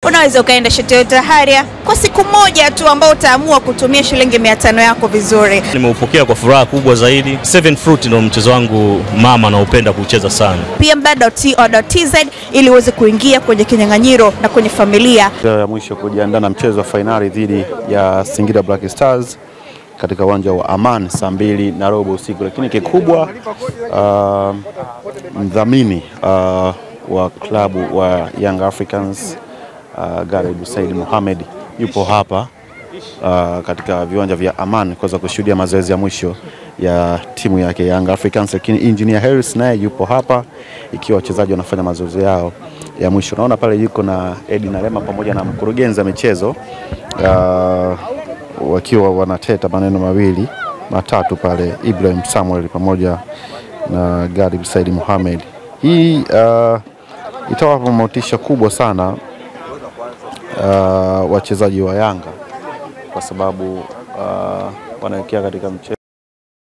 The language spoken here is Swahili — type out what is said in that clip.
Unaweza ukaenda Toyota Harrier kwa siku moja tu ambao utaamua kutumia shilingi 500 yako vizuri. Nimeupokea kwa furaha kubwa zaidi. Seven Fruit ndio mchezo wangu mama naupenda kucheza sana. pmb.co.tz ili uweze kuingia kwenye kinyang'anyiro na kwenye familia. Ya mwisho kujiandaa na mchezo wa finali dhidi ya Singida Black Stars katika uwanja wa Aman saa 2:15 usiku, lakini kikubwa mdhamini wa klabu wa Young Africans Garib Said Mohamed yupo hapa katika viwanja vya Aman kuweza kushuhudia mazoezi ya mwisho ya timu yake Young Africans, lakini Engineer Harris naye yupo hapa ikiwa wachezaji wanafanya mazoezi yao ya mwisho. Naona pale yuko na Eddie Nalema pamoja na mkurugenzi wa michezo wakiwa wanateta maneno mawili matatu pale, Ibrahim Samuel pamoja na Garib Said Mohamed. Hii itawapa motisha kubwa sana wachezaji wa Yanga kwa sababu wanaelekea katika mchezo